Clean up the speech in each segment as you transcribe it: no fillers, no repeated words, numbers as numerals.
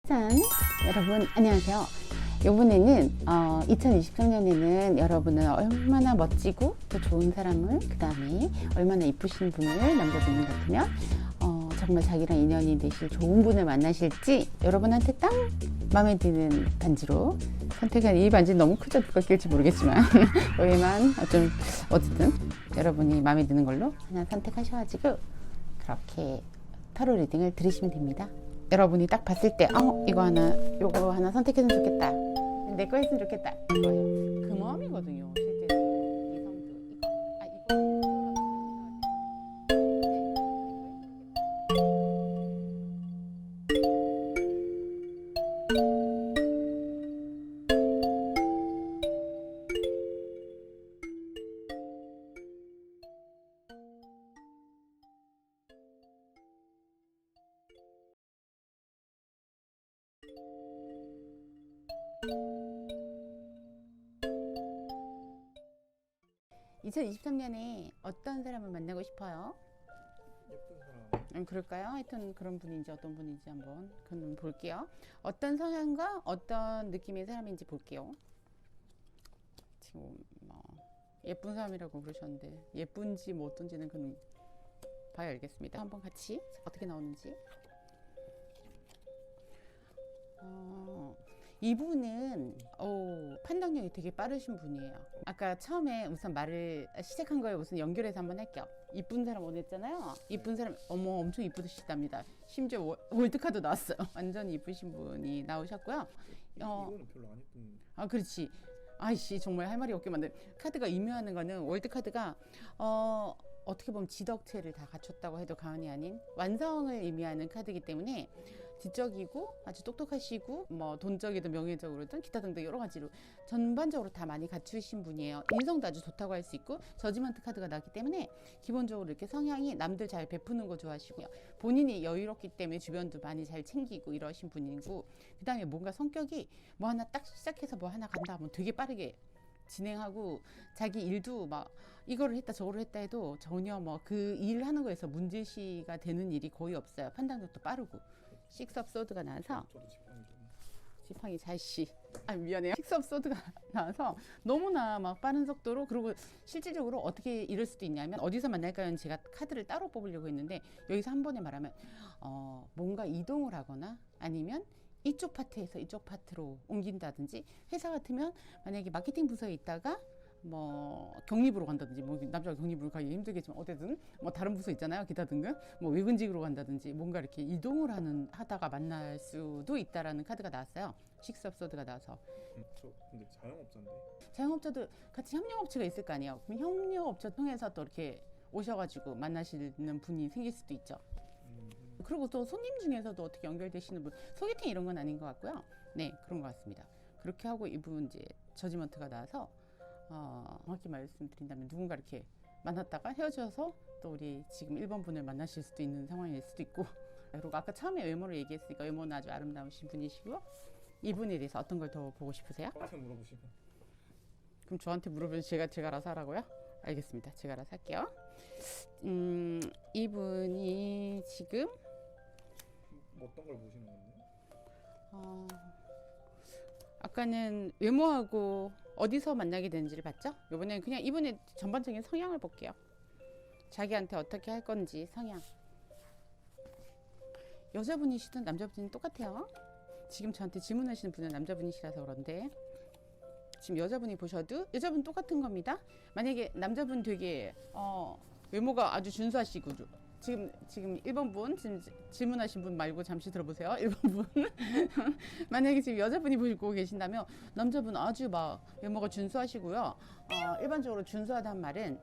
짠! 여러분 안녕하세요. 이번에는 2023년에는 여러분은 얼마나 멋지고 또 좋은 사람을, 그 다음에 얼마나 이쁘신 분을, 남자분 같으면 정말 자기랑 인연이 되실 좋은 분을 만나실지, 여러분한테 딱 마음에 드는 반지로 선택한, 이 반지 너무 크죠? 누가 낄지 모르겠지만 여기만 어쨌든 여러분이 마음에 드는 걸로 하나 선택하셔가지고 그렇게 타로 리딩을 들으시면 됩니다. 여러분이 딱 봤을 때 요거 하나 선택했으면 좋겠다, 내 거 했으면 좋겠다, 이거예요. 그 마음이거든요 실제로. 이성도 이거 2023년에 어떤 사람을 만나고 싶어요? 예쁜 사람. 그럴까요? 하여튼 그런 분인지 어떤 분인지 한번 그럼 볼게요. 어떤 성향과 어떤 느낌의 사람인지 볼게요. 지금 예쁜 사람이라고 그러셨는데 예쁜지 뭐 어떤지는 그건 봐야 알겠습니다. 한번 같이 어떻게 나오는지. 이분은 판단력이 되게 빠르신 분이에요. 아까 처음에 우선 말을 시작한 거에 우선 연결해서 한번 할게요. 이쁜 사람 원했잖아요. 이쁜 사람 엄청 이쁘시답니다. 심지어 월드카드 나왔어요. 완전 이쁘신 분이 나오셨고요. 이거는 별로 안 예쁜. 그렇지. 아이씨, 정말 할 말이 없게 만든 카드가 의미하는 거는, 월드카드가 어떻게 보면 지덕체를 다 갖췄다고 해도 과언이 아닌 완성을 의미하는 카드이기 때문에 지적이고 아주 똑똑하시고 돈적이든 명예적으로든 기타 등등 여러 가지로 전반적으로 다 많이 갖추신 분이에요. 인성도 아주 좋다고 할 수 있고, 저지먼트 카드가 나왔기 때문에 기본적으로 이렇게 성향이 남들 잘 베푸는 거 좋아하시고요. 본인이 여유롭기 때문에 주변도 많이 잘 챙기고 이러신 분이고, 그 다음에 뭔가 성격이 뭐 하나 딱 시작해서 뭐 하나 간다 하면 되게 빠르게 진행하고, 자기 일도 이거를 했다 저거를 했다 해도 전혀 그 일 하는 거에서 문제시가 되는 일이 거의 없어요. 판단력도 빠르고. 식스 업 소드가 나와서, 저도 지팡이 잘씨 미안해요. 식스 업 소드가 나와서 너무나 빠른 속도로, 그리고 실질적으로 어떻게 이럴 수도 있냐면, 어디서 만날까요? 제가 카드를 따로 뽑으려고 했는데, 여기서 한 번에 말하면 뭔가 이동을 하거나 아니면 이쪽 파트에서 이쪽 파트로 옮긴다든지, 회사 같으면 만약에 마케팅 부서에 있다가 경립으로 간다든지, 남자가 경립으로 가기 힘들겠지만 어쨌든 다른 부서 있잖아요, 기타 등등, 외근직으로 간다든지, 뭔가 이렇게 이동을 하다가 만날 수도 있다라는 카드가 나왔어요. 식스 업 소드가 나와서. 저 근데 자영업자인데. 자영업자도 같이 협력업체가 있을 거 아니에요. 그럼 협력업체 통해서 또 이렇게 오셔가지고 만나시는 분이 생길 수도 있죠. 그리고 또 손님 중에서도 어떻게 연결되시는 분, 소개팅 이런 건 아닌 것 같고요. 네, 그런 것 같습니다. 그렇게 하고 이분 이제 저지먼트가 나와서 정확히 말씀드린다면, 누군가 이렇게 만났다가 헤어져서 또 우리 지금 1번 분을 만나실 수도 있는 상황일 수도 있고. 그리고 아까 처음에 외모를 얘기했으니까 외모는 아주 아름다우신 분이시고요. 이분에 대해서 어떤 걸 더 보고 싶으세요? 저한테 물어보시면. 그럼 저한테 물어보면 제가 알아서 하라고요? 알겠습니다. 제가 알아서 할게요. 이분이 지금 어떤 걸 보시는 건데? 아까는 외모하고 어디서 만나게 되는지를 봤죠? 이번에는 그냥 이분의 전반적인 성향을 볼게요. 자기한테 어떻게 할 건지 성향. 여자분이시든 남자분이든 똑같아요. 지금 저한테 질문하시는 분은 남자분이시라서 그런데, 지금 여자분이 보셔도 여자분 똑같은 겁니다. 만약에 남자분 되게 외모가 아주 준수하시고, 지금 1번 분, 지금 질문하신 분 말고 잠시 들어보세요. 1번 분. 만약에 지금 여자분이 보고 계신다면, 남자분 아주 외모가 준수하시고요. 일반적으로 준수하다는 말은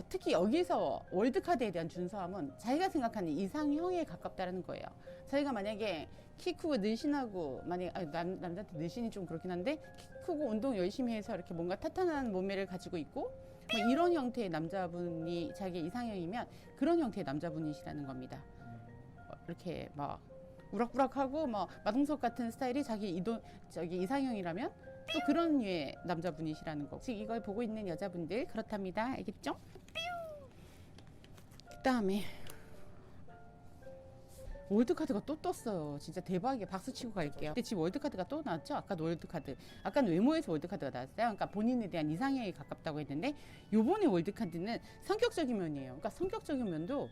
특히 여기서 월드카드에 대한 준수함은 자기가 생각하는 이상형에 가깝다는 거예요. 자기가 만약에 키 크고 늘씬하고, 남자한테 늘씬이 좀 그렇긴 한데, 키 크고 운동 열심히 해서 이렇게 뭔가 탄탄한 몸매를 가지고 있고, 이런 형태의 남자분이 자기 이상형이면 그런 형태의 남자분이시라는 겁니다. 이렇게 우락부락하고 마동석 같은 스타일이 자기 이상형이라면 또 그런 류의 남자분이시라는 거. 지금 이걸 보고 있는 여자분들 그렇답니다. 알겠죠? 그 다음에 월드카드가 또 떴어요. 진짜 대박이에요. 박수 치고 갈게요. 근데 지금 월드카드가 또 나왔죠? 아까도 월드카드. 아까는 외모에서 월드카드가 나왔어요. 그러니까 본인에 대한 이상형에 가깝다고 했는데 요번에 월드카드는 성격적인 면이에요. 그러니까 성격적인 면도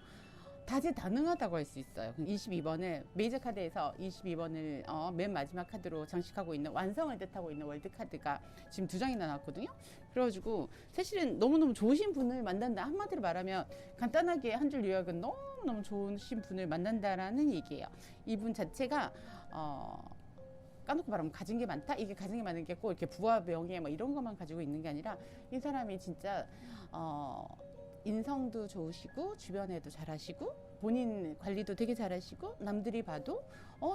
다재다능하다고 할 수 있어요. 22번을 메이저 카드에서 22번을 맨 마지막 카드로 장식하고 있는 완성을 뜻하고 있는 월드카드가 지금 2장이나 나왔거든요. 그래가지고 사실은 너무너무 좋으신 분을 만난다. 한마디로 말하면 간단하게 한 줄 요약은 너무너무 좋으신 분을 만난다라는 얘기예요. 이분 자체가 까놓고 말하면 가진 게 많다? 이게 가진 게 많은 게 꼭 이렇게 부와 명예 뭐 이런 것만 가지고 있는 게 아니라 이 사람이 진짜 인성도 좋으시고 주변에도 잘하시고 본인 관리도 되게 잘하시고 남들이 봐도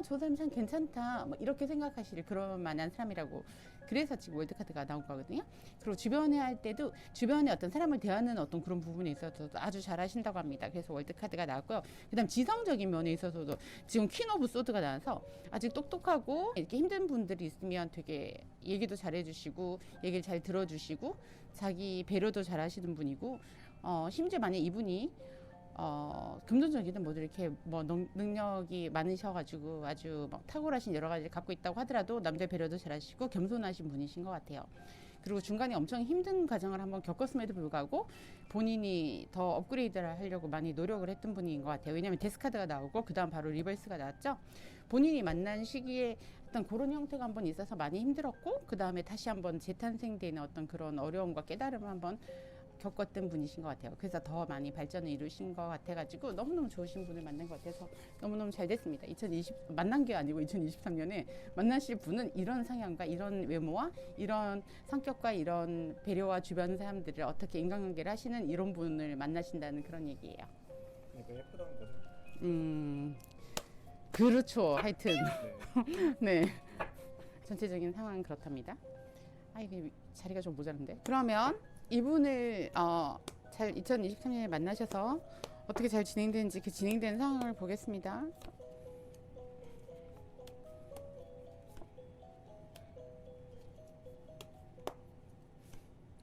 저 사람 참 괜찮다 뭐 이렇게 생각하실 그런 만한 사람이라고 그래서 지금 월드카드가 나온 거거든요. 그리고 주변에 할 때도 주변에 어떤 사람을 대하는 어떤 그런 부분에 있어서도 아주 잘하신다고 합니다. 그래서 월드카드가 나왔고요. 그다음 지성적인 면에 있어서도 지금 퀸 오브 소드가 나와서 아직 똑똑하고 이렇게 힘든 분들이 있으면 되게 얘기도 잘해주시고 얘기를 잘 들어주시고 자기 배려도 잘하시는 분이고 심지어 만약 이분이 금전적이든 뭐든 이렇게 뭐 능력이 많으셔가지고 아주 막 탁월하신 여러 가지를 갖고 있다고 하더라도 남자 배려도 잘하시고 겸손하신 분이신 것 같아요. 그리고 중간에 엄청 힘든 과정을 한번 겪었음에도 불구하고 본인이 더 업그레이드를 하려고 많이 노력을 했던 분인 것 같아요. 왜냐하면 데스카드가 나오고 그 다음 바로 리버스가 나왔죠. 본인이 만난 시기에 어떤 그런 형태가 한번 있어서 많이 힘들었고 그 다음에 다시 한번 재탄생되는 어떤 그런 어려움과 깨달음을 한번 겪었던 분이신 것 같아요. 그래서 더 많이 발전을 이루신 것 같아가지고 너무너무 좋으신 분을 만난 것 같아서 너무너무 잘 됐습니다. 만난 게 아니고 2023년에 만나실 분은 이런 성향과 이런 외모와 이런 성격과 이런 배려와 주변 사람들을 어떻게 인간관계를 하시는 이런 분을 만나신다는 그런 얘기예요. 그러니까 예쁘다는 거죠. 그렇죠. 하여튼 네. 네. 전체적인 상황은 그렇답니다. 이게 자리가 좀 모자란데. 그러면 이분을 잘 2023년에 만나셔서 어떻게 잘 진행되는지 그 진행되는 상황을 보겠습니다.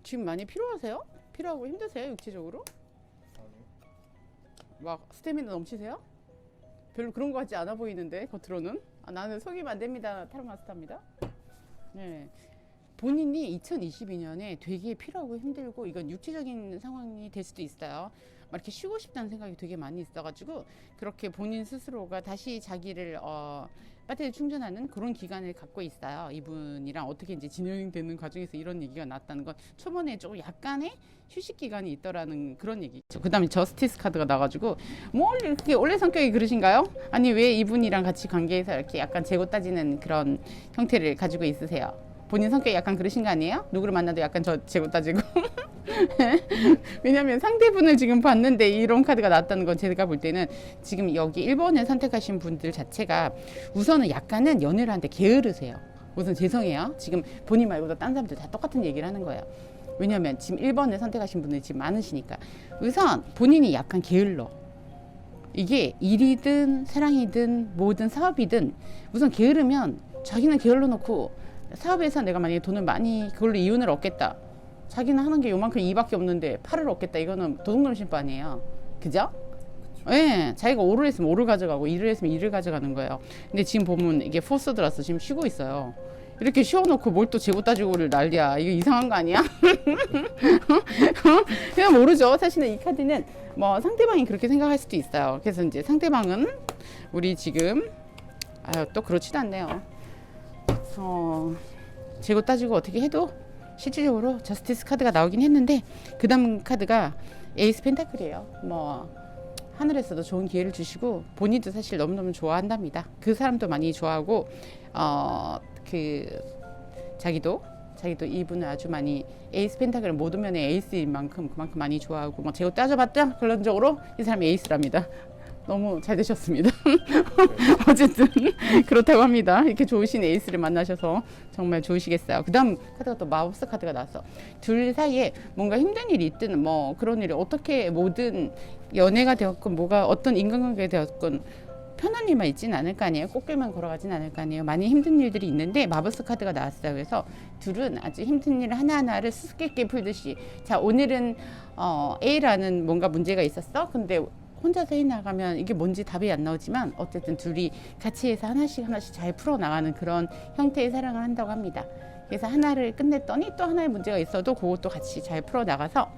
지금 많이 피로하세요? 피로하고 힘드세요? 육체적으로? 아니요. 막 스태미나 넘치세요? 별로 그런 것 같지 않아 보이는데 겉으로는. 나는 속이면 안 됩니다. 타로 마스터입니다. 네. 본인이 2022년에 되게 피로하고 힘들고 이건 육체적인 상황이 될 수도 있어요. 막 이렇게 쉬고 싶다는 생각이 되게 많이 있어가지고 그렇게 본인 스스로가 다시 자기를 배터리 충전하는 그런 기간을 갖고 있어요. 이분이랑 어떻게 이제 진행되는 과정에서 이런 얘기가 나왔다는 건 초반에 조금 약간의 휴식 기간이 있더라는 그런 얘기죠. 그다음에 저스티스 카드가 나가지고 뭐 이렇게 원래 성격이 그러신가요? 아니 왜 이분이랑 같이 관계에서 이렇게 약간 재고 따지는 그런 형태를 가지고 있으세요? 본인 성격이 약간 그러신 거 아니에요? 누구를 만나도 약간 재고 따지고. 왜냐면 상대분을 지금 봤는데 이런 카드가 나왔다는 건 제가 볼 때는 지금 여기 1번을 선택하신 분들 자체가 우선은 약간은 연애를 하는데 게으르세요. 우선 죄송해요. 지금 본인 말고도 딴 사람들 다 똑같은 얘기를 하는 거예요. 왜냐면 지금 1번을 선택하신 분들이 지금 많으시니까. 우선 본인이 약간 게을러. 이게 일이든 사랑이든 뭐든 사업이든 우선 게으르면 자기는 게을러 놓고 사업에서 내가 만약에 돈을 많이 그걸로 이윤을 얻겠다. 자기는 하는 게 요만큼 이밖에 없는데 8을 얻겠다. 이거는 도둑놈실 아니에요. 그죠? 예, 네, 자기가 5를 했으면 5를 가져가고 1을 했으면 1을 가져가는 거예요. 근데 지금 보면 이게 포스 들어서 지금 쉬고 있어요. 이렇게 쉬어놓고 뭘 또 재고 따지고를 난리야. 이거 이상한 거 아니야? 그냥 모르죠. 사실은 이 카드는 뭐 상대방이 그렇게 생각할 수도 있어요. 그래서 이제 상대방은 우리 지금 또 그렇지도 않네요. 재고 따지고 어떻게 해도 실질적으로 저스티스 카드가 나오긴 했는데 그 다음 카드가 에이스 펜타클이에요. 뭐 하늘에서도 좋은 기회를 주시고 본인도 사실 너무너무 좋아한답니다. 그 사람도 많이 좋아하고 자기도 이분을 아주 많이 에이스 펜타클은 모든 면에 에이스인 만큼 그만큼 많이 좋아하고 뭐 재고 따져봤자 결론적으로 이 사람이 에이스랍니다. 너무 잘 되셨습니다. 어쨌든 그렇다고 합니다. 이렇게 좋으신 에이스를 만나셔서 정말 좋으시겠어요. 그 다음 카드가 또 마법사 카드가 나왔어. 둘 사이에 뭔가 힘든 일이 있든 뭐 그런 일이 어떻게 뭐든 연애가 되었건 뭐가 어떤 인간관계가 되었건 편한 일만 있지는 않을 거 아니에요. 꽃길만 걸어가진 않을 거 아니에요. 많이 힘든 일들이 있는데 마법사 카드가 나왔어요. 그래서 둘은 아주 힘든 일 하나하나를 수수께끼 풀듯이 자 오늘은 A라는 뭔가 문제가 있었어. 근데 혼자서 해 나가면 이게 뭔지 답이 안 나오지만 어쨌든 둘이 같이 해서 하나씩 잘 풀어 나가는 그런 형태의 사랑을 한다고 합니다. 그래서 하나를 끝냈더니 또 하나의 문제가 있어도 그것도 같이 잘 풀어 나가서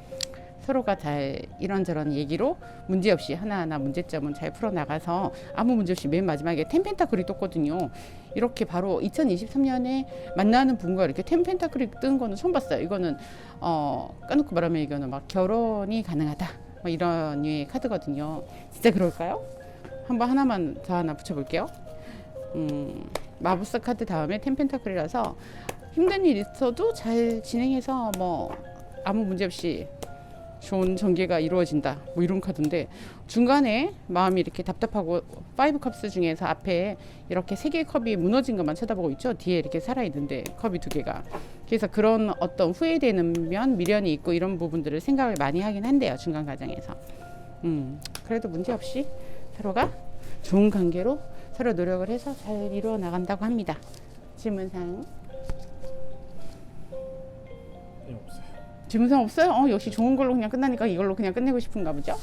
서로가 잘 이런저런 얘기로 문제없이 하나하나 문제점은 잘 풀어 나가서 아무 문제없이 맨 마지막에 텐펜타클이 떴거든요. 이렇게 바로 2023년에 만나는 분과 이렇게 텐펜타클이 뜬 거는 처음 봤어요. 이거는 까놓고 말하면 이거는 막 결혼이 가능하다 뭐 이런 류의 카드거든요. 진짜 그럴까요? 한번 하나만 더 하나 붙여볼게요. 마법사 카드 다음에 텐펜타클이라서 힘든 일 있어도 잘 진행해서 뭐 아무 문제 없이 좋은 전개가 이루어진다 뭐 이런 카드인데, 중간에 마음이 이렇게 답답하고 파이브 컵스 중에서 앞에 이렇게 세 개의 컵이 무너진 것만 쳐다보고 있죠. 뒤에 이렇게 살아있는데 컵이 두 개가. 그래서 그런 어떤 후회되는 면, 미련이 있고 이런 부분들을 생각을 많이 하긴 한대요, 중간 과정에서. 그래도 문제없이 서로가 좋은 관계로 서로 노력을 해서 잘 이루어 나간다고 합니다. 질문사항 네, 없어요. 질문사항 없어요? 역시 좋은 걸로 그냥 끝나니까 이걸로 그냥 끝내고 싶은가 보죠.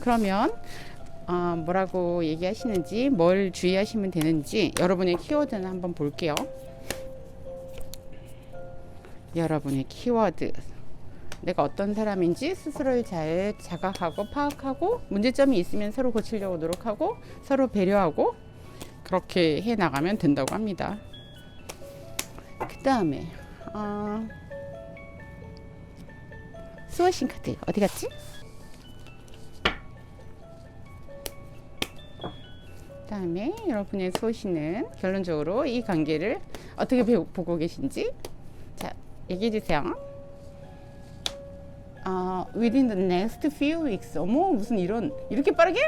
그러면 뭐라고 얘기하시는지, 뭘 주의하시면 되는지 여러분의 키워드는 한번 볼게요. 여러분의 키워드, 내가 어떤 사람인지 스스로를 잘 자각하고 파악하고 문제점이 있으면 서로 고치려고 노력하고 서로 배려하고 그렇게 해 나가면 된다고 합니다. 그 다음에 수호신 카드 어디 갔지? 그 다음에 여러분의 수호신은 결론적으로 이 관계를 어떻게 보고 계신지 자 얘기해 주세요. Within the next few weeks. 어머, 무슨 이렇게 빠르게?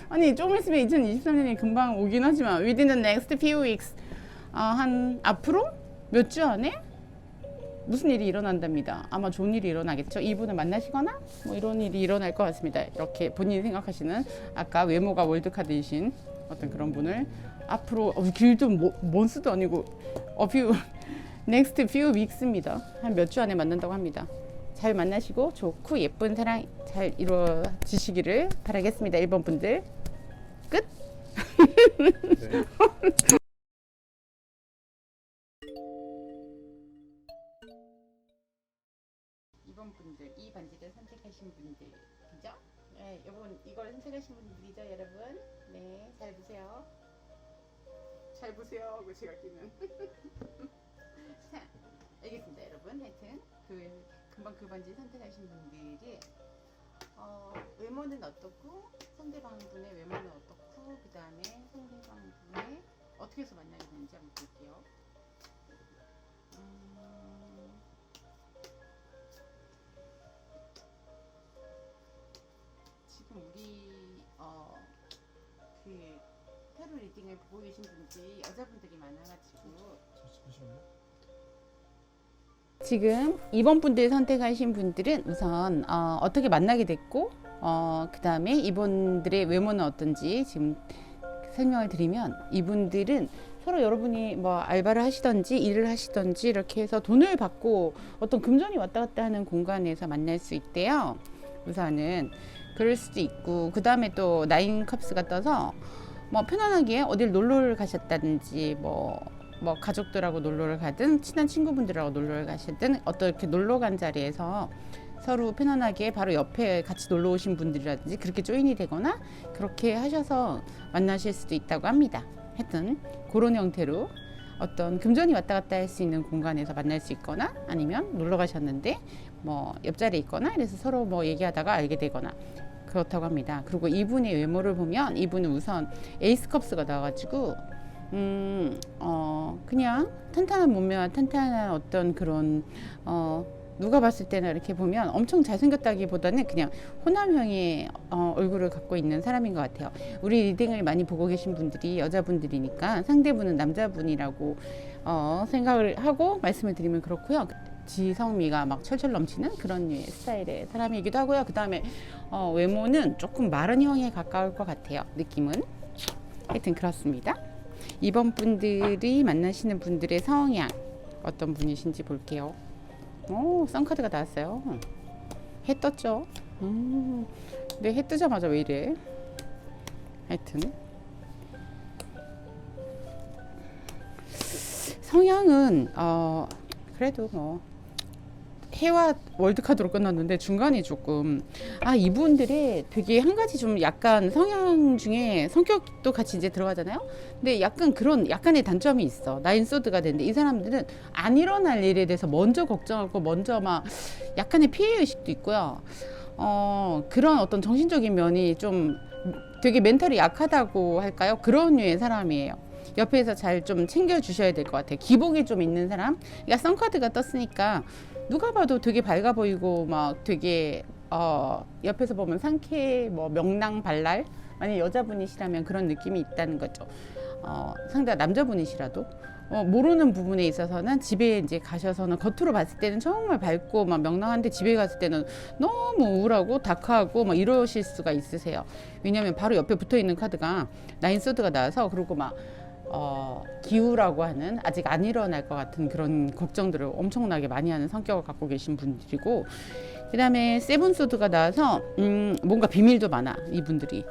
아니, 조금 있으면 2023년이 금방 오긴 하지만 within the next few weeks. 한 앞으로 몇 주 안에 무슨 일이 일어난답니다. 아마 좋은 일이 일어나겠죠. 이분을 만나시거나 뭐 이런 일이 일어날 것 같습니다. 이렇게 본인이 생각하시는 아까 외모가 월드카드이신 어떤 그런 분을 앞으로 길도 먼 수도 아니고 next few weeks입니다. 한 몇 주 안에 만난다고 합니다. 잘 만나시고 좋고 예쁜 사랑 잘 이루어지시기를 바라겠습니다. 1번 분들 끝. 네. 2번 분들, 이 반지를 선택하신 분들, 그죠? 네, 이걸 선택하신 분들이죠, 여러분. 네, 잘 보세요. 잘 보세요 하고 제가 끼는. 자, 알겠습니다, 여러분. 하여튼 금방 그 반지 선택하신 분들이 외모는 어떻고, 상대방 분의 외모는 어떻고, 그 다음에 상대방 분의 어떻게 해서 만나게 되는지 한번 볼게요. 지금 우리 그 타로 리딩을 보고 계신 분들이 여자분들이 많아가지고 잠시만요. 지금 2번 분들 선택하신 분들은 우선 어떻게 만나게 됐고 그 다음에 이분들의 외모는 어떤지 지금 설명을 드리면, 이분들은 서로 여러분이 뭐 알바를 하시던지 일을 하시던지 이렇게 해서 돈을 받고 어떤 금전이 왔다 갔다 하는 공간에서 만날 수 있대요. 우선은 그럴 수도 있고, 그 다음에 또 나인 컵스가 떠서 뭐 편안하게 어딜 놀러를 가셨다든지 뭐 가족들하고 놀러를 가든 친한 친구분들하고 놀러를 가시든 어떻게 놀러 간 자리에서 서로 편안하게 바로 옆에 같이 놀러 오신 분들이라든지 그렇게 조인이 되거나 그렇게 하셔서 만나실 수도 있다고 합니다. 하여튼 그런 형태로 어떤 금전이 왔다 갔다 할 수 있는 공간에서 만날 수 있거나, 아니면 놀러 가셨는데 뭐 옆자리에 있거나 이래서 서로 뭐 얘기하다가 알게 되거나 그렇다고 합니다. 그리고 이분의 외모를 보면 이분은 우선 에이스 컵스가 나와가지고 그냥 탄탄한 몸매와 탄탄한 어떤 그런 누가 봤을 때는 이렇게 보면 엄청 잘생겼다기보다는 그냥 호남형의 얼굴을 갖고 있는 사람인 것 같아요. 우리 리딩을 많이 보고 계신 분들이 여자분들이니까 상대분은 남자분이라고 생각을 하고 말씀을 드리면 그렇고요. 지성미가 막 철철 넘치는 그런 류의 스타일의 사람이기도 하고요. 그 다음에 외모는 조금 마른 형에 가까울 것 같아요. 느낌은. 하여튼 그렇습니다. 이번 분들이 만나시는 분들의 성향 어떤 분이신지 볼게요. 오, 썬카드가 나왔어요. 해 떴죠. 근데 해 뜨자마자 왜 이래? 하여튼 성향은 그래도 뭐 해와 월드카드로 끝났는데 중간에 조금 이분들의 되게 한 가지 좀 약간 성향 중에 성격도 같이 이제 들어가잖아요. 근데 약간 그런 약간의 단점이 있어. 나인 소드가 되는데 이 사람들은 안 일어날 일에 대해서 먼저 걱정하고 먼저 막 약간의 피해 의식도 있고요. 그런 어떤 정신적인 면이 좀 되게 멘탈이 약하다고 할까요? 그런 류의 사람이에요. 옆에서 잘 좀 챙겨 주셔야 될 것 같아요. 기복이 좀 있는 사람. 그러니까 썬카드가 떴으니까 누가 봐도 되게 밝아 보이고 막 되게 옆에서 보면 상쾌 뭐 명랑발랄, 만약 여자분이시라면 그런 느낌이 있다는 거죠. 상대가 남자분이시라도 모르는 부분에 있어서는 집에 이제 가셔서는 겉으로 봤을 때는 정말 밝고 막 명랑한데 집에 갔을 때는 너무 우울하고 다크하고 막 이러실 수가 있으세요. 왜냐하면 바로 옆에 붙어 있는 카드가 나인 소드가 나와서, 그리고 막 기우라고 하는 아직 안 일어날 것 같은 그런 걱정들을 엄청나게 많이 하는 성격을 갖고 계신 분들이고, 그 다음에 세븐 소드가 나와서 뭔가 비밀도 많아. 이분들이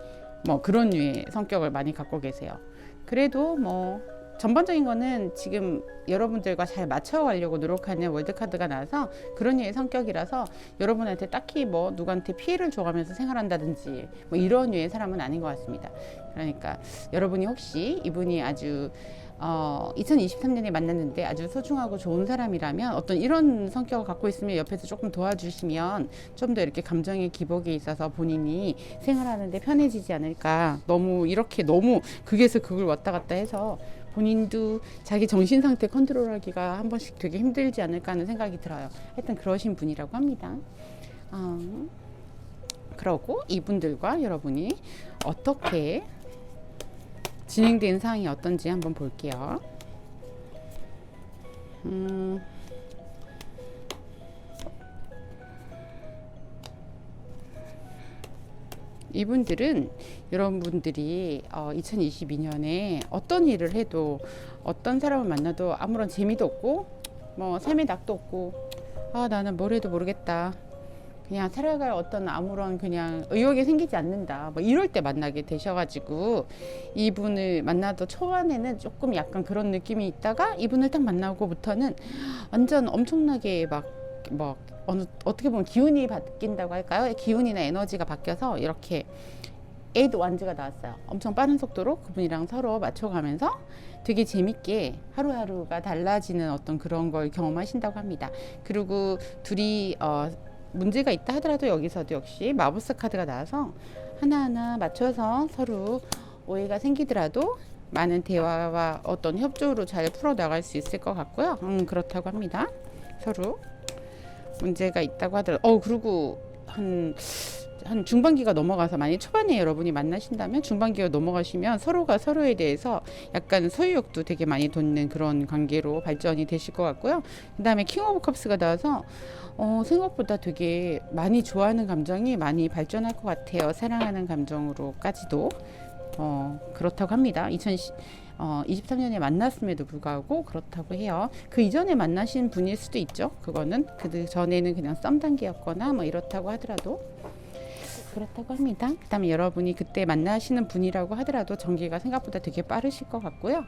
뭐 그런 류의 성격을 많이 갖고 계세요. 그래도 뭐 전반적인 거는 지금 여러분들과 잘 맞춰가려고 노력하는 월드카드가 나와서 그런 류의 성격이라서 여러분한테 딱히 뭐 누구한테 피해를 줘가면서 생활한다든지 뭐 이런 류의 사람은 아닌 것 같습니다. 그러니까 여러분이 혹시 이분이 아주 2023년에 만났는데 아주 소중하고 좋은 사람이라면 어떤 이런 성격을 갖고 있으면 옆에서 조금 도와주시면 좀 더 이렇게 감정의 기복에 있어서 본인이 생활하는데 편해지지 않을까. 너무 이렇게 너무 극에서 극을 왔다 갔다 해서 본인도 자기 정신 상태 컨트롤하기가 한 번씩 되게 힘들지 않을까 하는 생각이 들어요. 하여튼 그러신 분이라고 합니다. 그러고 이분들과 여러분이 어떻게 진행된 사항이 어떤지 한번 볼게요. 이분들은 여러분들이 2022년에 어떤 일을 해도 어떤 사람을 만나도 아무런 재미도 없고 뭐 삶의 낙도 없고 나는 뭘 해도 모르겠다, 그냥 살아갈 어떤 아무런 그냥 의욕이 생기지 않는다, 뭐 이럴 때 만나게 되셔가지고 이분을 만나도 초반에는 조금 약간 그런 느낌이 있다가 이분을 딱 만나고부터는 완전 엄청나게 막 어떻게 보면 기운이 바뀐다고 할까요? 기운이나 에너지가 바뀌어서 이렇게 8 완즈가 나왔어요. 엄청 빠른 속도로 그분이랑 서로 맞춰가면서 되게 재밌게 하루하루가 달라지는 어떤 그런 걸 경험하신다고 합니다. 그리고 둘이 문제가 있다 하더라도 여기서도 역시 마법사 카드가 나와서 하나하나 맞춰서 서로 오해가 생기더라도 많은 대화와 어떤 협조로 잘 풀어나갈 수 있을 것 같고요. 그렇다고 합니다. 서로 문제가 있다고 하더라도 그리고 한 중반기가 넘어가서, 만약 초반에 여러분이 만나신다면 중반기가 넘어가시면 서로가 서로에 대해서 약간 소유욕도 되게 많이 돋는 그런 관계로 발전이 되실 것 같고요. 그 다음에 킹 오브 컵스가 나와서 생각보다 되게 많이 좋아하는 감정이 많이 발전할 것 같아요. 사랑하는 감정으로까지도 그렇다고 합니다. 2023년에 만났음에도 불구하고 그렇다고 해요. 그 이전에 만나신 분일 수도 있죠. 그거는 그 전에는 그냥 썸 단계였거나 뭐 이렇다고 하더라도 그렇다고 합니다. 그 다음에 여러분이 그때 만나시는 분이라고 하더라도 전개가 생각보다 되게 빠르실 것 같고요.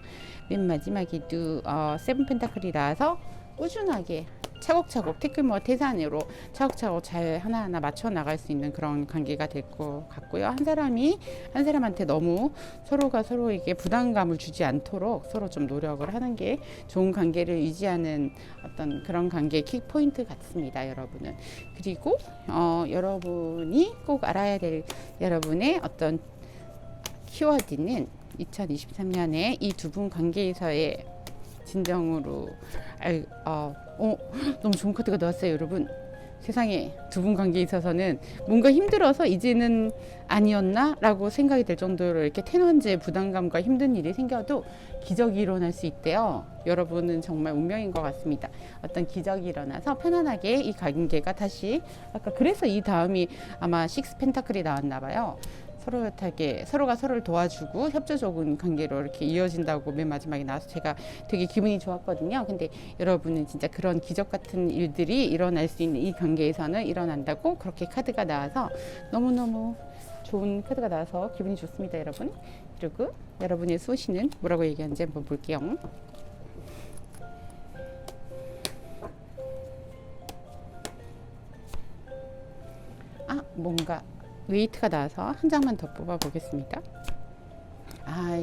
맨 마지막에도 세븐 펜타클이 나와서 꾸준하게 차곡차곡 태클모아 태산으로 차곡차곡 잘 하나하나 맞춰 나갈 수 있는 그런 관계가 될 것 같고요. 한 사람이 한 사람한테 너무 서로가 서로에게 부담감을 주지 않도록 서로 좀 노력을 하는 게 좋은 관계를 유지하는 어떤 그런 관계의 킥포인트 같습니다, 여러분은. 그리고 여러분이 꼭 알아야 될 여러분의 어떤 키워드는 2023년에 이 두 분 관계에서의 진정으로 너무 좋은 카드가 나왔어요, 여러분. 세상에 두 분 관계에 있어서는 뭔가 힘들어서 이제는 아니었나 라고 생각이 될 정도로 이렇게 텐원즈의 부담감과 힘든 일이 생겨도 기적이 일어날 수 있대요. 여러분은 정말 운명인 것 같습니다. 어떤 기적이 일어나서 편안하게 이 관계가 다시, 아까 그래서 이 다음이 아마 식스 펜타클이 나왔나 봐요. 서로가 서로를 도와주고 협조적인 관계로 이렇게 이어진다고 맨 마지막에 나와서 제가 되게 기분이 좋았거든요. 근데 여러분은 진짜 그런 기적 같은 일들이 일어날 수 있는 이 관계에서는 일어난다고 그렇게 카드가 나와서 너무너무 좋은 카드가 나와서 기분이 좋습니다, 여러분. 그리고 여러분의 수호신은 뭐라고 얘기하는지 한번 볼게요. 뭔가 웨이트가 나와서 한 장만 더 뽑아 보겠습니다.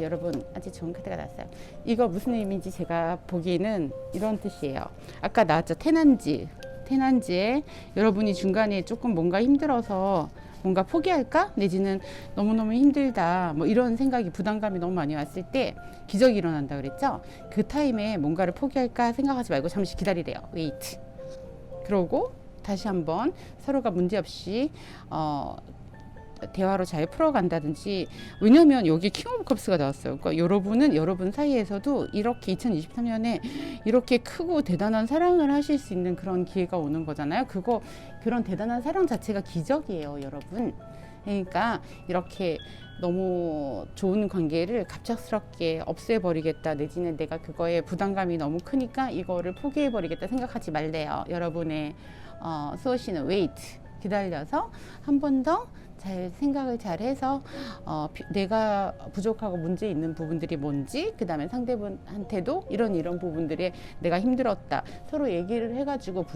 여러분 아주 좋은 카드가 나왔어요. 이거 무슨 의미인지 제가 보기에는 이런 뜻이에요. 아까 나왔죠, 테난지에 여러분이 중간에 조금 뭔가 힘들어서 뭔가 포기할까 내지는 너무너무 힘들다 뭐 이런 생각이, 부담감이 너무 많이 왔을 때 기적이 일어난다 그랬죠. 그 타임에 뭔가를 포기할까 생각하지 말고 잠시 기다리래요. 웨이트. 그러고 다시 한번 서로가 문제없이 대화로 잘 풀어간다든지. 왜냐면 여기 킹 오브 컵스가 나왔어요. 그러니까 여러분은 여러분 사이에서도 이렇게 2023년에 이렇게 크고 대단한 사랑을 하실 수 있는 그런 기회가 오는 거잖아요. 그런 대단한 사랑 자체가 기적이에요, 여러분. 그러니까 이렇게 너무 좋은 관계를 갑작스럽게 없애버리겠다 내지는 내가 그거에 부담감이 너무 크니까 이거를 포기해버리겠다 생각하지 말래요. 여러분의 수호신은 웨이트, 기다려서 한 번 더 잘 생각을 잘 해서 내가 부족하고 문제 있는 부분들이 뭔지, 그 다음에 상대분한테도 이런 부분들에 내가 힘들었다 서로 얘기를 해가지고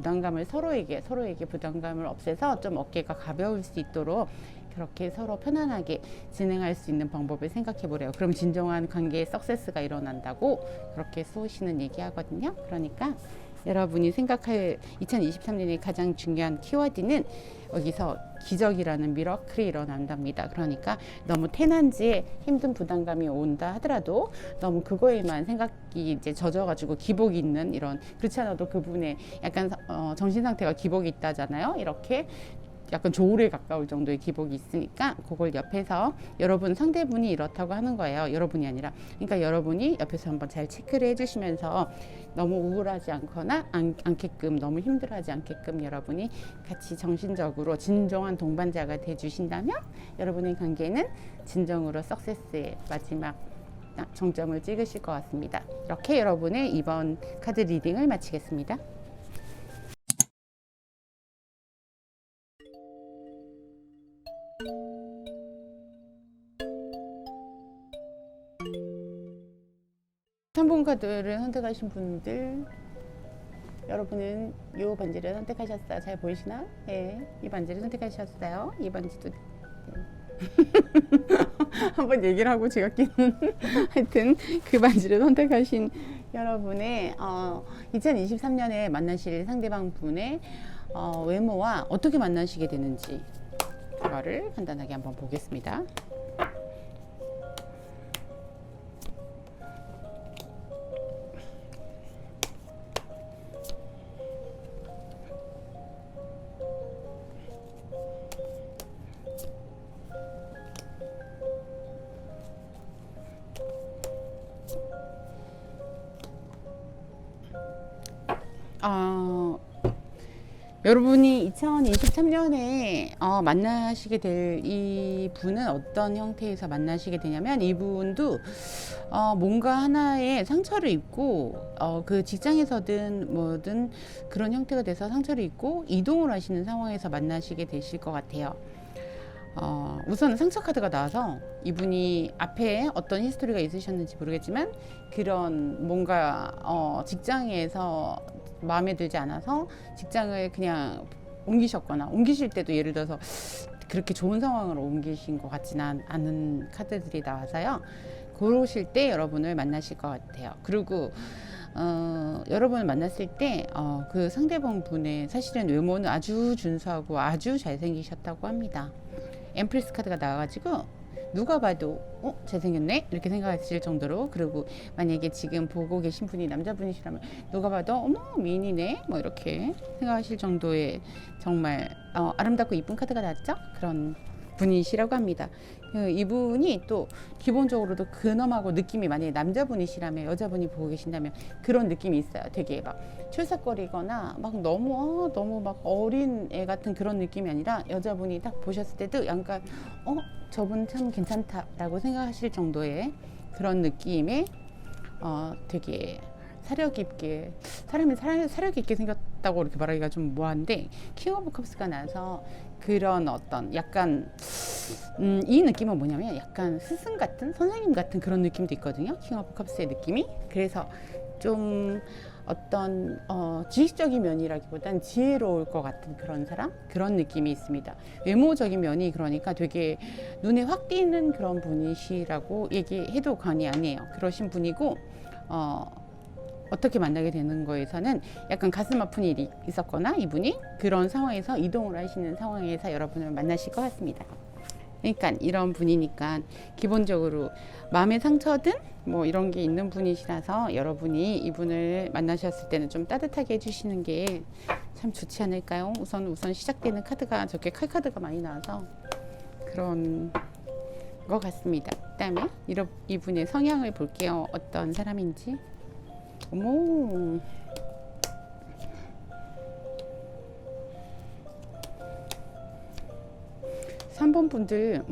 서로에게 부담감을 없애서 좀 어깨가 가벼울 수 있도록 그렇게 서로 편안하게 진행할 수 있는 방법을 생각해 보래요. 그럼 진정한 관계의 석세스가 일어난다고 그렇게 수호신은 얘기하거든요. 그러니까 여러분이 생각할 2023년의 가장 중요한 키워드는 여기서 기적이라는 미러클이 일어난답니다. 그러니까 너무 테난지에 힘든 부담감이 온다 하더라도 너무 그거에만 생각이 이제 젖어가지고 기복이 있는 이런, 그렇지 않아도 그분의 약간 정신 상태가 기복이 있다잖아요. 이렇게 약간 조울에 가까울 정도의 기복이 있으니까 그걸 옆에서 여러분 상대분이 이렇다고 하는 거예요. 여러분이 아니라. 그러니까 여러분이 옆에서 한번 잘 체크를 해주시면서 너무 우울하지 않거나 않게끔, 너무 힘들어하지 않게끔 여러분이 같이 정신적으로 진정한 동반자가 돼주신다면 여러분의 관계는 진정으로 석세스의 마지막 정점을 찍으실 것 같습니다. 이렇게 여러분의 이번 카드 리딩을 마치겠습니다. 카드를 선택하신 분들, 여러분은 이 반지를 선택하셨어요. 잘 보이시나? 네, 이 반지를 선택하셨어요. 이 반지도 한번 얘기를 하고 제가 끼는 하여튼 그 반지를 선택하신 여러분의 2023년에 만나실 상대방 분의 외모와 어떻게 만나시게 되는지 그거를 간단하게 한번 보겠습니다. 여러분이 2023년에 만나시게 될 이 분은 어떤 형태에서 만나시게 되냐면, 이분도 뭔가 하나의 상처를 입고 그 직장에서든 뭐든 그런 형태가 돼서 상처를 입고 이동을 하시는 상황에서 만나시게 되실 것 같아요. 우선 상처 카드가 나와서 이분이 앞에 어떤 히스토리가 있으셨는지 모르겠지만 그런 뭔가 직장에서 마음에 들지 않아서 직장을 그냥 옮기셨거나, 옮기실 때도 예를 들어서 그렇게 좋은 상황으로 옮기신 것 같지는 않은 카드들이 나와서요. 그러실 때 여러분을 만나실 것 같아요. 그리고 여러분을 만났을 때 그 상대방 분의 사실은 외모는 아주 준수하고 아주 잘생기셨다고 합니다. 엠프레스 카드가 나와가지고 누가 봐도 잘생겼네 이렇게 생각하실 정도로, 그리고 만약에 지금 보고 계신 분이 남자분이시라면 누가 봐도 어머 미인이네 뭐 이렇게 생각하실 정도의 정말 아름답고 이쁜 카드가 나왔죠. 그런 분이시라고 합니다. 이분이 또 기본적으로도 근엄하고 느낌이, 만약에 남자분이시라면, 여자분이 보고 계신다면 그런 느낌이 있어요. 되게 막 출삭거리거나 막 너무 막 어린 애 같은 그런 느낌이 아니라, 여자분이 딱 보셨을 때도 약간 저분 참 괜찮다라고 생각하실 정도의 그런 느낌의 되게 사력 있게, 사람이 사력 있게 생겼다고 이렇게 말하기가 좀 뭐한데, 킹 오브 컵스가 나서 그런 어떤 약간 이 느낌은 뭐냐면 약간 스승 같은 선생님 같은 그런 느낌도 있거든요. 킹 오브 컵스의 느낌이. 그래서 좀 어떤 지식적인 면이라기보단 지혜로울 것 같은 그런 사람, 그런 느낌이 있습니다. 외모적인 면이 그러니까 되게 눈에 확 띄는 그런 분이시라고 얘기해도 과언이 아니에요. 그러신 분이고 어떻게 만나게 되는 거에서는 약간 가슴 아픈 일이 있었거나 이분이 그런 상황에서 이동을 하시는 상황에서 여러분을 만나실 것 같습니다. 그러니까 이런 분이니까 기본적으로 마음의 상처든 뭐 이런 게 있는 분이시라서 여러분이 이분을 만나셨을 때는 좀 따뜻하게 해주시는 게 참 좋지 않을까요? 우선 시작되는 카드가 저렇게 칼 카드가 많이 나와서 그런 것 같습니다. 그다음에 이분의 성향을 볼게요. 어떤 사람인지. 어머. 삼 번 분들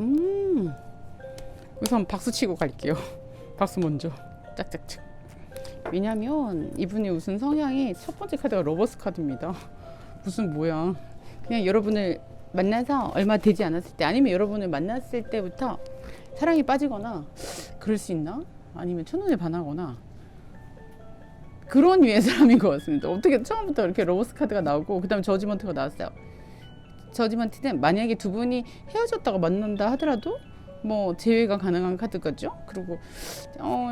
우선 박수 치고 갈게요. 박수 먼저 짝짝짝. 왜냐면 이분이 우선 성향이 첫 번째 카드가 러버스 카드입니다. 무슨 뭐야. 그냥 여러분을 만나서 얼마 되지 않았을 때 아니면 여러분을 만났을 때부터 사랑에 빠지거나 그럴 수 있나? 아니면 첫눈에 반하거나 그런 류의 사람인 것 같습니다. 어떻게 처음부터 이렇게 러버스 카드가 나오고 그 다음에 저지먼트가 나왔어요. 저지먼트는 만약에 두 분이 헤어졌다가 만난다 하더라도 뭐 재회가 가능한 카드겠죠. 그리고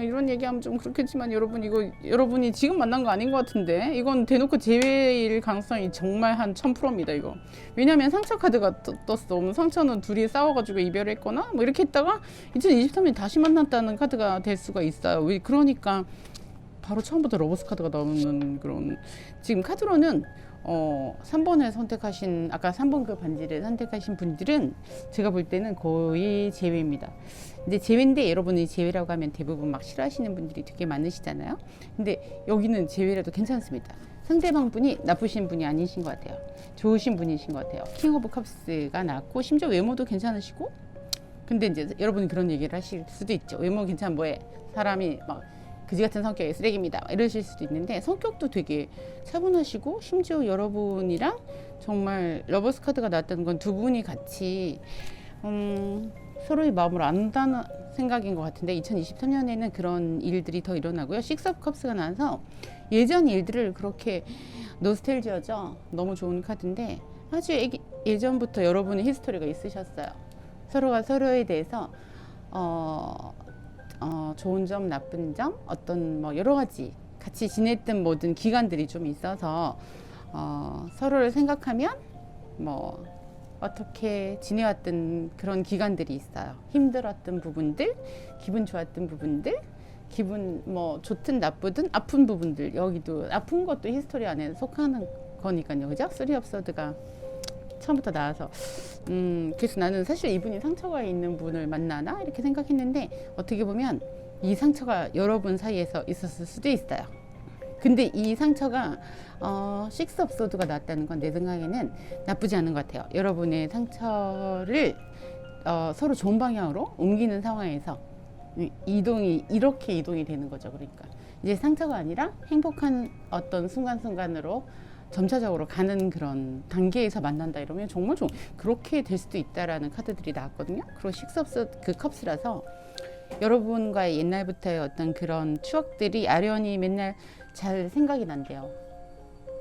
이런 얘기하면 좀 그렇겠지만 여러분이 지금 만난 거 아닌 것 같은데 이건 대놓고 재회일 가능성이 정말 한 1000%입니다. 이거 왜냐면 상처 카드가 떴어. 상처는 둘이 싸워가지고 이별했거나 뭐 이렇게 했다가 2023년 다시 만났다는 카드가 될 수가 있어요. 그러니까 바로 처음부터 러버스 카드가 나오는 그런. 지금 카드로는 3번을 선택하신 아까 3번 그 반지를 선택하신 분들은 제가 볼 때는 거의 제외입니다. 근데 제외인데 여러분이 제외라고 하면 대부분 막 싫어하시는 분들이 되게 많으시잖아요. 근데 여기는 제외라도 괜찮습니다. 상대방 분이 나쁘신 분이 아니신 것 같아요. 좋으신 분이신 것 같아요. 킹 오브 컵스가 나왔고 심지어 외모도 괜찮으시고. 근데 이제 여러분이 그런 얘기를 하실 수도 있죠. 외모 괜찮은 뭐해 사람이 막 그지 같은 성격의 쓰레기입니다 이러실 수도 있는데 성격도 되게 차분하시고 심지어 여러분이랑 정말 러버스 카드가 나왔다는 건 두 분이 같이 서로의 마음을 안다는 생각인 것 같은데 2023년에는 그런 일들이 더 일어나고요. 식스 오브 컵스가 나와서 예전 일들을 그렇게 노스텔지어죠. 너무 좋은 카드인데 아주 예전부터 여러분의 히스토리가 있으셨어요. 서로가 서로에 대해서 좋은 점, 나쁜 점, 어떤 뭐 여러 가지 같이 지냈던 모든 기간들이 좀 있어서 서로를 생각하면 뭐 어떻게 지내왔던 그런 기간들이 있어요. 힘들었던 부분들, 기분 좋았던 부분들, 기분 뭐 좋든 나쁘든 아픈 부분들. 여기도 아픈 것도 히스토리 안에 속하는 거니까요. 그죠? 쓰리 업서드가 처음부터 나와서 그래서 나는 사실 이분이 상처가 있는 분을 만나나 이렇게 생각했는데 어떻게 보면 이 상처가 여러분 사이에서 있었을 수도 있어요. 근데 이 상처가 식스 업소드가 나왔다는 건 내 생각에는 나쁘지 않은 것 같아요. 여러분의 상처를 서로 좋은 방향으로 옮기는 상황에서 이렇게 이동이 되는 거죠. 그러니까 이제 상처가 아니라 행복한 어떤 순간순간으로 점차적으로 가는 그런 단계에서 만난다 이러면 정말 그렇게 될 수도 있다라는 카드들이 나왔거든요. 그리고 식스 오브 그 컵스라서 여러분과의 옛날부터의 어떤 그런 추억들이 아련히 맨날 잘 생각이 난대요.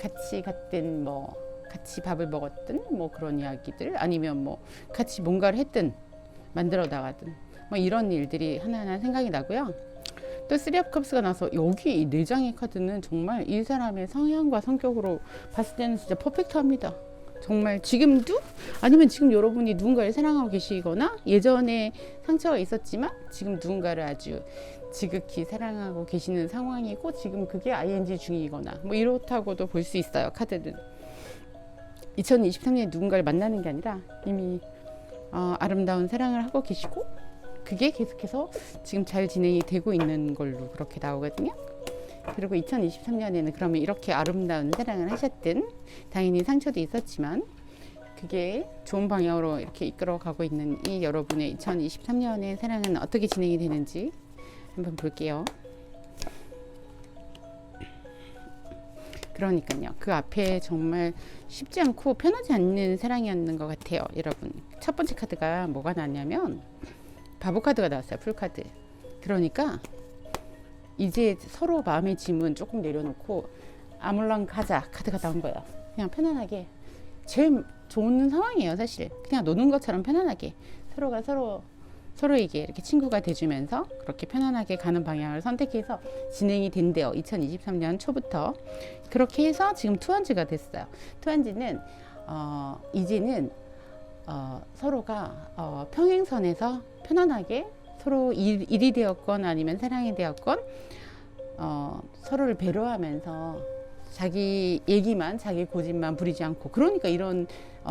같이 갔든 뭐 같이 밥을 먹었든 뭐 그런 이야기들 아니면 뭐 같이 뭔가를 했든 만들어 나가든 뭐 이런 일들이 하나하나 생각이 나고요. 또 쓰리 업 컵스가 나서 여기 이 4장의 카드는 정말 이 사람의 성향과 성격으로 봤을 때는 진짜 퍼펙트합니다. 정말 지금도 아니면 지금 여러분이 누군가를 사랑하고 계시거나 예전에 상처가 있었지만 지금 누군가를 아주 지극히 사랑하고 계시는 상황이고 지금 그게 ING 중이거나 뭐 이렇다고도 볼 수 있어요. 카드는 2023년에 누군가를 만나는 게 아니라 이미 아름다운 사랑을 하고 계시고 그게 계속해서 지금 잘 진행이 되고 있는 걸로 그렇게 나오거든요. 그리고 2023년에는 그러면 이렇게 아름다운 사랑을 하셨든 당연히 상처도 있었지만 그게 좋은 방향으로 이렇게 이끌어가고 있는 이 여러분의 2023년의 사랑은 어떻게 진행이 되는지 한번 볼게요. 그러니까요. 그 앞에 정말 쉽지 않고 편하지 않는 사랑이었는 것 같아요. 여러분. 첫 번째 카드가 뭐가 나왔냐면 바보 카드가 나왔어요. 풀카드. 그러니까 이제 서로 마음의 짐은 조금 내려놓고 아물랑 가자 카드가 나온 거예요. 그냥 편안하게 제일 좋은 상황이에요. 사실 그냥 노는 것처럼 편안하게 서로가 서로에게 이렇게 친구가 돼주면서 그렇게 편안하게 가는 방향을 선택해서 진행이 된대요. 2023년 초부터 그렇게 해서 지금 투한지가 됐어요. 투한지는 이제는 서로가 평행선에서 편안하게 서로 일이 되었건 아니면 사랑이 되었건 서로를 배려하면서 자기 얘기만 자기 고집만 부리지 않고 그러니까 이런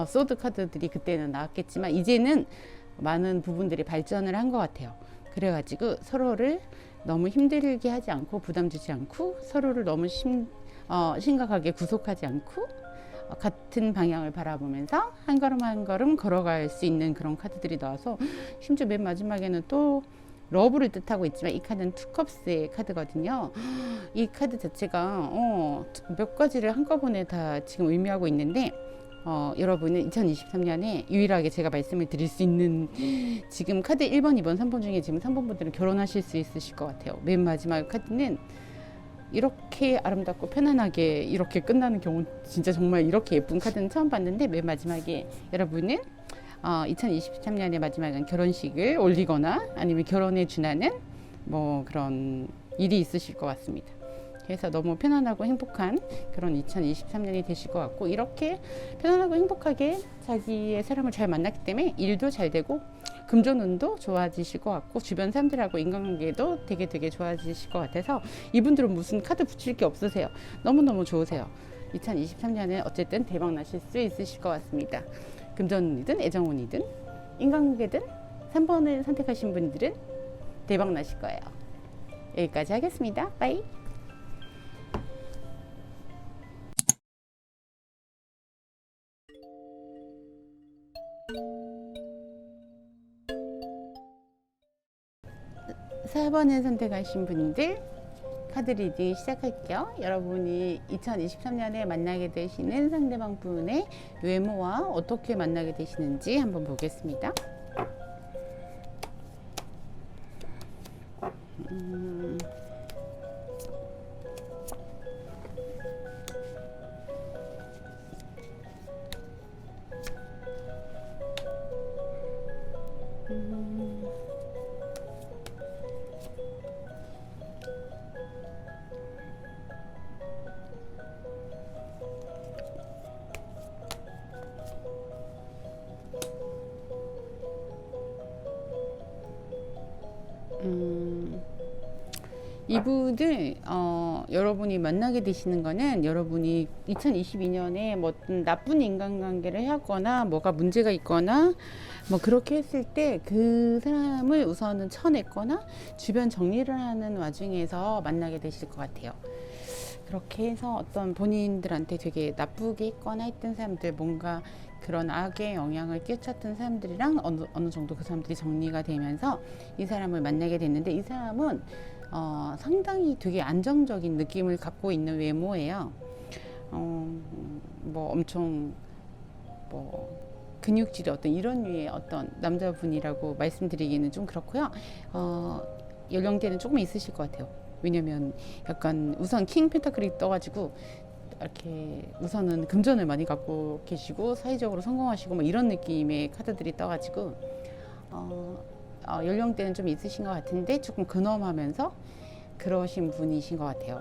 소드 카드들이 그때는 나왔겠지만 이제는 많은 부분들이 발전을 한 것 같아요. 그래가지고 서로를 너무 힘들게 하지 않고 부담 주지 않고 서로를 너무 심각하게 구속하지 않고 같은 방향을 바라보면서 한 걸음 한 걸음 걸어갈 수 있는 그런 카드들이 나와서 심지어 맨 마지막에는 또 러브를 뜻하고 있지만 이 카드는 투컵스의 카드거든요. 이 카드 자체가 몇 가지를 한꺼번에 다 지금 의미하고 있는데 여러분은 2023년에 유일하게 제가 말씀을 드릴 수 있는 지금 카드 1번, 2번, 3번 중에 지금 3번 분들은 결혼하실 수 있으실 것 같아요. 맨 마지막 카드는 이렇게 아름답고 편안하게 이렇게 끝나는 경우 진짜 정말 이렇게 예쁜 카드는 처음 봤는데 맨 마지막에 여러분은 2023년의 마지막은 결혼식을 올리거나 아니면 결혼에 준하는 뭐 그런 일이 있으실 것 같습니다. 그래서 너무 편안하고 행복한 그런 2023년이 되실 것 같고 이렇게 편안하고 행복하게 자기의 사람을 잘 만났기 때문에 일도 잘 되고 금전운도 좋아지실 것 같고 주변 사람들하고 인간관계도 되게 좋아지실 것 같아서 이분들은 무슨 카드 붙일 게 없으세요. 너무너무 좋으세요. 2023년에 어쨌든 대박 나실 수 있으실 것 같습니다. 금전운이든 애정운이든 인간관계든 3번을 선택하신 분들은 대박 나실 거예요. 여기까지 하겠습니다. 빠이. (4번을) 선택하신 분들 카드 리딩 시작할게요. 여러분이 2023년에 만나게 되시는 상대방 분의 외모와 어떻게 만나게 되시는지 한번 보겠습니다. 이분을 여러분이 만나게 되시는 거는 여러분이 2022년에 뭐 어떤 나쁜 인간관계를 하거나 뭐가 문제가 있거나 뭐 그렇게 했을 때 그 사람을 우선은 쳐냈거나 주변 정리를 하는 와중에서 만나게 되실 것 같아요. 그렇게 해서 어떤 본인들한테 되게 나쁘게 했거나 했던 사람들 뭔가 그런 악의 영향을 끼쳤던 사람들이랑 어느 정도 그 사람들이 정리가 되면서 이 사람을 만나게 됐는데 이 사람은 상당히 되게 안정적인 느낌을 갖고 있는 외모예요. 뭐 엄청 뭐 근육질이 어떤 이런 류의 어떤 남자분이라고 말씀드리기는 좀 그렇고요. 연령대는 조금 있으실 것 같아요. 왜냐면 약간 우선 킹 펜타클이 떠가지고 이렇게 우선은 금전을 많이 갖고 계시고 사회적으로 성공하시고 뭐 이런 느낌의 카드들이 떠가지고 연령대는 좀 있으신 것 같은데 조금 근엄하면서 그러신 분이신 것 같아요.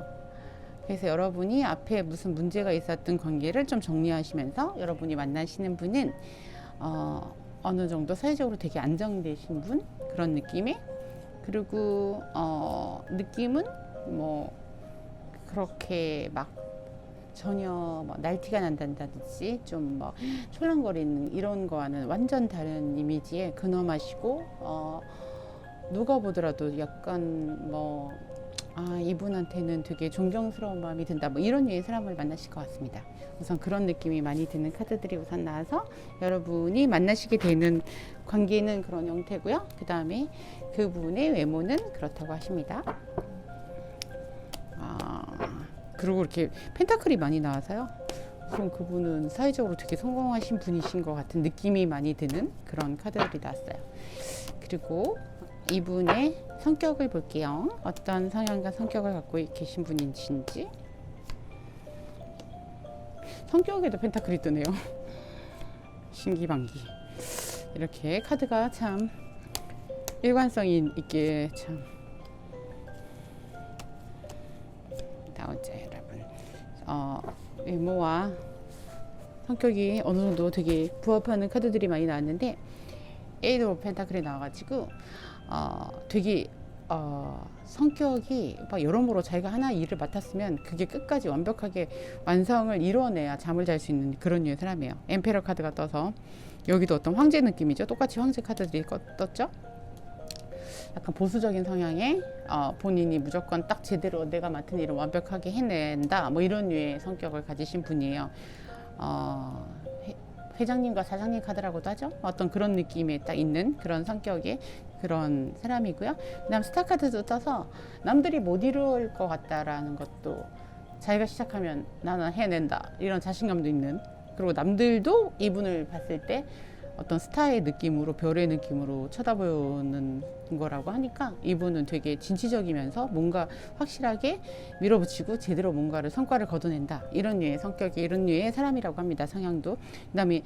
그래서 여러분이 앞에 무슨 문제가 있었던 관계를 좀 정리하시면서 여러분이 만나시는 분은 어느 정도 사회적으로 되게 안정되신 분 그런 느낌의 그리고 느낌은 뭐 그렇게 막 전혀 뭐 날티가 난다든지 좀 뭐 촐랑거리는 이런 거와는 완전 다른 이미지에 근엄하시고 누가 보더라도 약간 뭐 이분한테는 되게 존경스러운 마음이 든다 뭐 이런 류의 사람을 만나실 것 같습니다. 우선 그런 느낌이 많이 드는 카드들이 우선 나와서 여러분이 만나시게 되는 관계는 그런 형태고요. 그 다음에 그분의 외모는 그렇다고 하십니다. 그리고 이렇게 펜타클이 많이 나와서요. 그럼 그분은 사회적으로 되게 성공하신 분이신 것 같은 느낌이 많이 드는 그런 카드들이 나왔어요. 그리고 이분의 성격을 볼게요. 어떤 성향과 성격을 갖고 계신 분이신지. 성격에도 펜타클이 뜨네요. 신기방기. 이렇게 카드가 참 일관성이 있게 참 나오죠, 여러분. 외모와 성격이 어느 정도 되게 부합하는 카드들이 많이 나왔는데 에이드 오브 펜타클이 나와가지고 되게 성격이 막 여러모로 자기가 하나 일을 맡았으면 그게 끝까지 완벽하게 완성을 이뤄내야 잠을 잘 수 있는 그런 류의 사람이에요. 엠페러 카드가 떠서 여기도 어떤 황제 느낌이죠. 똑같이 황제 카드들이 떴죠. 약간 보수적인 성향의 본인이 무조건 딱 제대로 내가 맡은 일을 완벽하게 해낸다 뭐 이런 류의 성격을 가지신 분이에요. 회장님과 사장님 카드라고도 하죠. 어떤 그런 느낌에 딱 있는 그런 성격의 그런 사람이고요. 그다음 스타 카드도 떠서 남들이 못 이룰 것 같다라는 것도 자기가 시작하면 나는 해낸다 이런 자신감도 있는, 그리고 남들도 이분을 봤을 때 어떤 스타의 느낌으로 별의 느낌으로 쳐다보는 거라고 하니까 이분은 되게 진취적이면서 뭔가 확실하게 밀어붙이고 제대로 뭔가를 성과를 거둬낸다 이런 류의 성격이 이런 류의 사람이라고 합니다. 성향도. 그다음에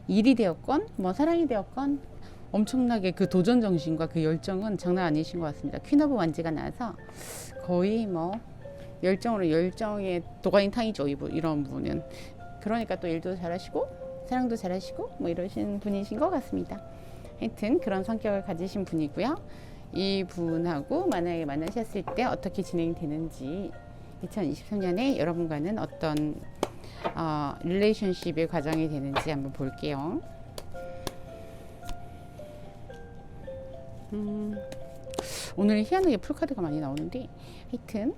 일이 되었건 뭐 사랑이 되었건 엄청나게 그 도전 정신과 그 열정은 장난 아니신 것 같습니다. 퀸 오브 완즈가 나와서 거의 뭐 열정의 도가니탕이죠, 이런 분은. 그러니까 또 일도 잘하시고 사랑도 잘하시고 뭐 이러신 분이신 것 같습니다. 하여튼 그런 성격을 가지신 분이고요. 이 분하고 만약에 만나셨을 때 어떻게 진행되는지, 2023년에 여러분과는 어떤 릴레이션십의 과정이 되는지 한번 볼게요. 오늘 희한하게 풀카드가 많이 나오는데 하여튼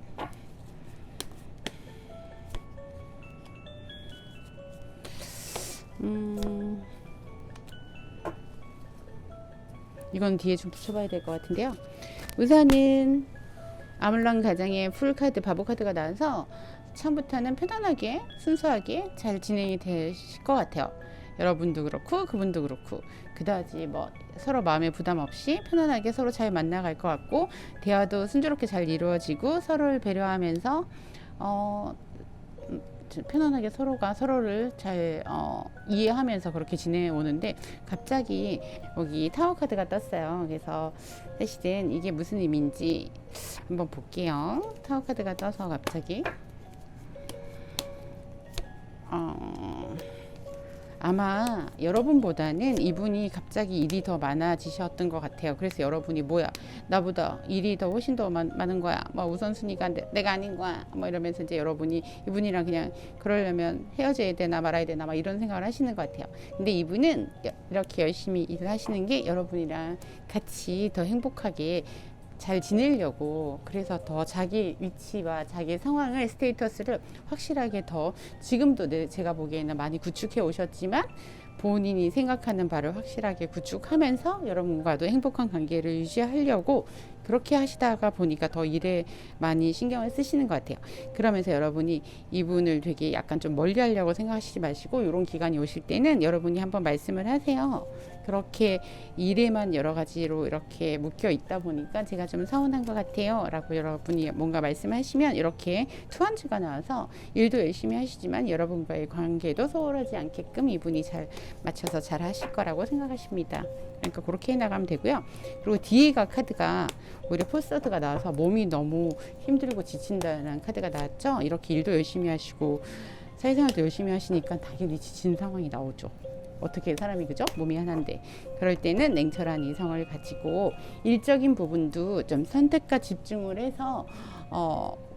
이건 뒤에 좀 붙여봐야 될 것 같은데요. 우선은 아물랑 가장의 풀카드 바보카드가 나와서 처음부터는 편안하게 순수하게 잘 진행이 되실 것 같아요. 여러분도 그렇고 그분도 그렇고 그다지 뭐 서로 마음에 부담 없이 편안하게 서로 잘 만나갈 것 같고, 대화도 순조롭게 잘 이루어지고 서로를 배려하면서 편안하게 서로가 서로를 잘 이해하면서 그렇게 지내오는데, 갑자기 여기 타워 카드가 떴어요. 그래서 사실은 이게 무슨 의미인지 한번 볼게요. 타워 카드가 떠서 갑자기 아마 여러분보다는 이분이 갑자기 일이 더 많아지셨던 것 같아요. 그래서 여러분이 뭐야, 나보다 일이 더 훨씬 더 많은 거야, 뭐 우선순위가 내가 아닌 거야, 뭐 이러면서 이제 여러분이 이분이랑 그냥 그러려면 헤어져야 되나 말아야 되나 막 이런 생각을 하시는 것 같아요. 근데 이분은 이렇게 열심히 일을 하시는 게 여러분이랑 같이 더 행복하게 잘 지내려고, 그래서 더 자기 위치와 자기 상황을 스테이터스를 확실하게 더 지금도 제가 보기에는 많이 구축해 오셨지만 본인이 생각하는 바를 확실하게 구축하면서 여러분과도 행복한 관계를 유지하려고 그렇게 하시다가 보니까 더 일에 많이 신경을 쓰시는 것 같아요. 그러면서 여러분이 이분을 되게 약간 좀 멀리 하려고 생각하시지 마시고, 이런 기간이 오실 때는 여러분이 한번 말씀을 하세요. 그렇게 일에만 여러 가지로 이렇게 묶여 있다 보니까 제가 좀 서운한 것 같아요 라고 여러분이 뭔가 말씀하시면, 이렇게 투한즈가 나와서 일도 열심히 하시지만 여러분과의 관계도 소홀하지 않게끔 이분이 잘 맞춰서 잘 하실 거라고 생각하십니다. 그러니까 그렇게 해나가면 되고요. 그리고 뒤에가 카드가 오히려 포서드가 나와서 몸이 너무 힘들고 지친다는 카드가 나왔죠. 이렇게 일도 열심히 하시고 사회생활도 열심히 하시니까 당연히 지친 상황이 나오죠. 어떻게 사람이, 그죠? 몸이 하나인데. 그럴 때는 냉철한 이성을 가지고 일적인 부분도 좀 선택과 집중을 해서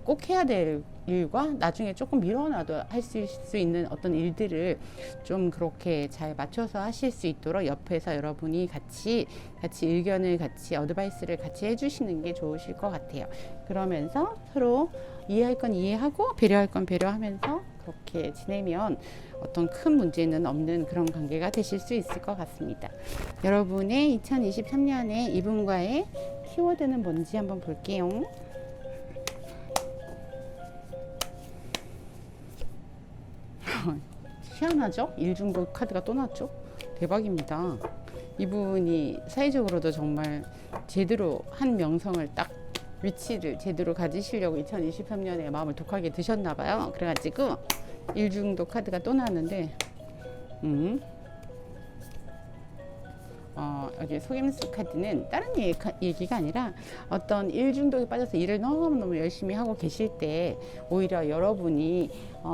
꼭 해야 될 일과 나중에 조금 미뤄놔도 할 수 있는 어떤 일들을 좀 그렇게 잘 맞춰서 하실 수 있도록 옆에서 여러분이 같이 의견을 어드바이스를 같이 해주시는 게 좋으실 것 같아요. 그러면서 서로 이해할 건 이해하고 배려할 건 배려하면서 그렇게 지내면 어떤 큰 문제는 없는 그런 관계가 되실 수 있을 것 같습니다. 여러분의 2023년에 이분과의 키워드는 뭔지 한번 볼게요. 희한하죠? 일중독 카드가 또 나왔죠? 대박입니다. 이분이 사회적으로도 정말 제대로 한 명성을 딱 위치를 제대로 가지시려고 2023년에 마음을 독하게 드셨나봐요. 그래가지고 일중독 카드가 또 나왔는데 여기 속임수 카드는 다른 얘기가 아니라 어떤 일중독에 빠져서 일을 너무너무 열심히 하고 계실 때 오히려 여러분이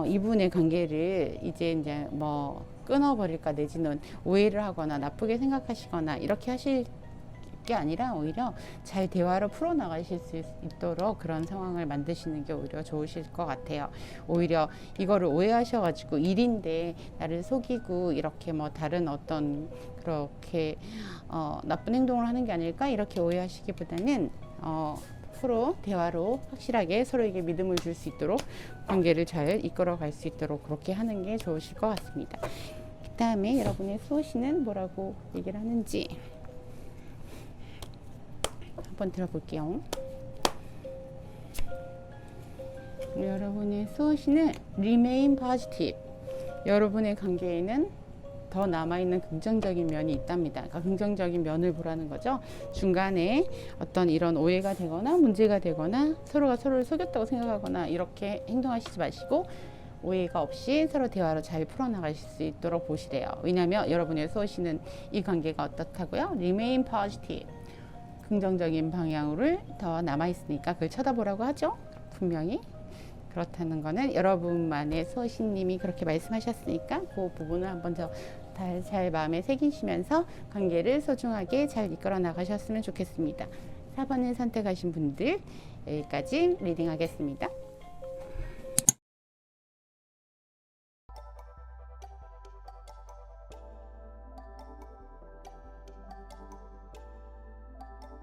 이분의 관계를 이제 뭐 끊어버릴까 내지는 오해를 하거나 나쁘게 생각하시거나 이렇게 하실 게 아니라 오히려 잘 대화로 풀어나가실 수 있도록 그런 상황을 만드시는 게 오히려 좋으실 것 같아요. 오히려 이거를 오해하셔가지고 일인데 나를 속이고 이렇게 뭐 다른 어떤 그렇게 나쁜 행동을 하는 게 아닐까 이렇게 오해하시기보다는 서로 대화로 확실하게 서로에게 믿음을 줄 수 있도록 관계를 잘 이끌어갈 수 있도록 그렇게 하는 게 좋으실 것 같습니다. 그 다음에 여러분의 수호신은 뭐라고 얘기를 하는지 한번 들어볼게요. 여러분의 수호신은 Remain Positive. 여러분의 관계에는 더 남아있는 긍정적인 면이 있답니다. 그러니까 긍정적인 면을 보라는 거죠. 중간에 어떤 이런 오해가 되거나 문제가 되거나 서로가 서로를 속였다고 생각하거나 이렇게 행동하시지 마시고 오해가 없이 서로 대화로 잘 풀어나가실 수 있도록 보시래요. 왜냐하면 여러분의 수호신은 이 관계가 어떻다고요? Remain Positive. 긍정적인 방향으로 더 남아있으니까 그걸 쳐다보라고 하죠. 분명히. 그렇다는 거는 여러분만의 수호신님이 그렇게 말씀하셨으니까 그 부분을 한번 더 잘 마음에 새기시면서 관계를 소중하게 잘 이끌어 나가셨으면 좋겠습니다. 4번을 선택하신 분들 여기까지 리딩하겠습니다.